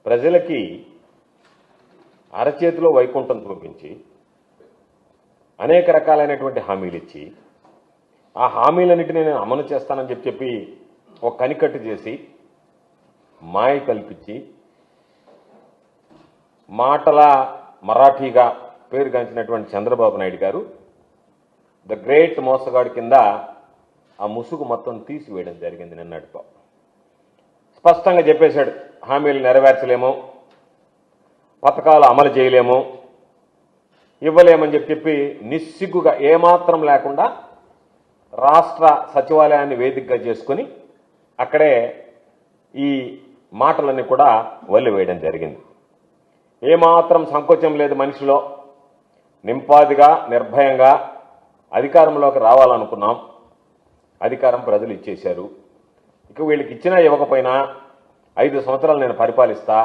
ప్రజలకి అరచేతిలో వైకుంఠం చూపించి అనేక రకాలైనటువంటి హామీలు ఇచ్చి ఆ హామీలన్నింటినీ నేను అమలు చేస్తానని చెప్పి ఒక కనికట్టు చేసి మాయ కల్పించి మాటల మరాఠీగా పేరుగాంచినటువంటి చంద్రబాబు నాయుడు గారు ద గ్రేట్ మోసగాడి కింద ఆ ముసుగు మొత్తం తీసివేయడం జరిగింది నిన్నటితో. స్పష్టంగా చెప్పేశాడు, హామీలు నెరవేర్చలేము, పథకాలు అమలు చేయలేము, ఇవ్వలేమని చెప్పి నిస్సిగ్గుగా ఏమాత్రం లేకుండా రాష్ట్ర సచివాలయాన్ని వేదికగా చేసుకుని అక్కడే ఈ మాటలన్నీ కూడా వల్లివేయడం జరిగింది. ఏమాత్రం సంకోచం లేదు మనిషిలో. నింపాదిగా నిర్భయంగా అధికారంలోకి రావాలనుకున్నాం, అధికారం ప్రజలు ఇచ్చేశారు. ఇక వీళ్ళకి ఇచ్చినా ఇవ్వకపోయినా 5 సంవత్సరాలు నేను పరిపాలిస్తా,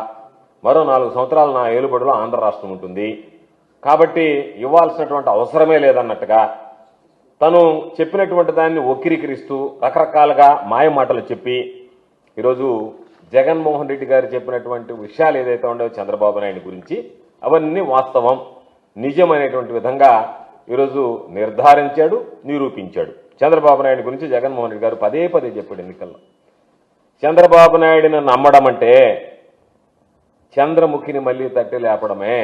మరో 4 సంవత్సరాలు నా ఏలుబడిలో ఆంధ్ర రాష్ట్రం ఉంటుంది, కాబట్టి ఇవ్వాల్సినటువంటి అవసరమే లేదన్నట్టుగా తను చెప్పినటువంటి దాన్ని వక్రీకరిస్తూ రకరకాలుగా మాయమాటలు చెప్పి ఈరోజు జగన్మోహన్ రెడ్డి గారు చెప్పినటువంటి విషయాలు ఏదైతే ఉండవో చంద్రబాబు నాయుడు గురించి అవన్నీ వాస్తవం, నిజమైనటువంటి విధంగా ఈరోజు నిర్ధారించాడు, నిరూపించాడు. చంద్రబాబు నాయుడు గురించి జగన్మోహన్ రెడ్డి గారు పదే పదే చెప్పాడు ఎన్నికల్లో. చంద్రబాబు నాయుడిని నమ్మడం అంటే చంద్రముఖిని మళ్ళీ తట్టి లేపడమే,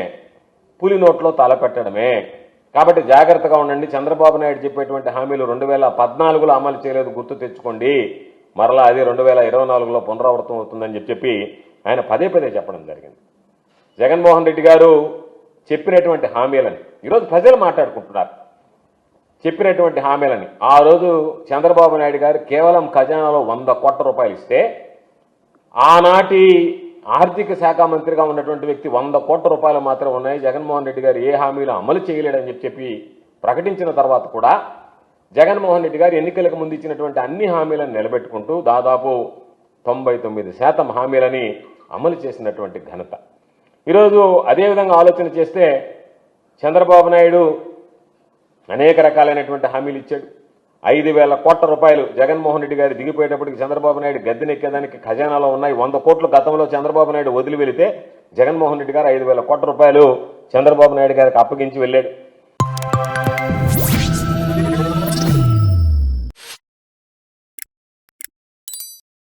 పులి నోట్లో తల పెట్టడమే. కాబట్టి జాగ్రత్తగా ఉండండి. చంద్రబాబు నాయుడు చెప్పేటువంటి హామీలు 2014లో అమలు చేయలేదు, గుర్తు తెచ్చుకోండి, మరలా అది 2024లో పునరావృతం అవుతుందని చెప్పి ఆయన పదే పదే చెప్పడం జరిగింది. జగన్మోహన్ రెడ్డి గారు చెప్పినటువంటి హామీలని ఈరోజు ప్రజలు మాట్లాడుకుంటున్నారు. చెప్పినటువంటి హామీలని ఆ రోజు చంద్రబాబు నాయుడు గారు కేవలం ఖజానాలో 100 కోట్ల రూపాయలు ఇస్తే ఆనాటి ఆర్థిక శాఖ మంత్రిగా ఉన్నటువంటి వ్యక్తి 100 కోట్ల రూపాయలు మాత్రం ఉన్నాయి, జగన్మోహన్ రెడ్డి గారు ఏ హామీలు అమలు చేయలేడని చెప్పి ప్రకటించిన తర్వాత కూడా జగన్మోహన్ రెడ్డి గారు ఎన్నికలకు ముందు ఇచ్చినటువంటి అన్ని హామీలను నిలబెట్టుకుంటూ దాదాపు 99% హామీలని అమలు చేసినటువంటి ఘనత. ఈరోజు అదేవిధంగా ఆలోచన చేస్తే చంద్రబాబు నాయుడు అనేక రకాలైనటువంటి హామీలు ఇచ్చాడు. 5,000 కోట్ల రూపాయలు జగన్మోహన్ రెడ్డి గారు దిగిపోయేటప్పటికి చంద్రబాబు నాయుడు గద్దెనెక్కేదానికి ఖజానాలో ఉన్నాయి. 100 కోట్లు గతంలో చంద్రబాబు నాయుడు వదిలి వెళితే జగన్మోహన్ రెడ్డి గారు 5,000 కోట్ల రూపాయలు చంద్రబాబు నాయుడు గారికి అప్పగించి వెళ్ళాడు.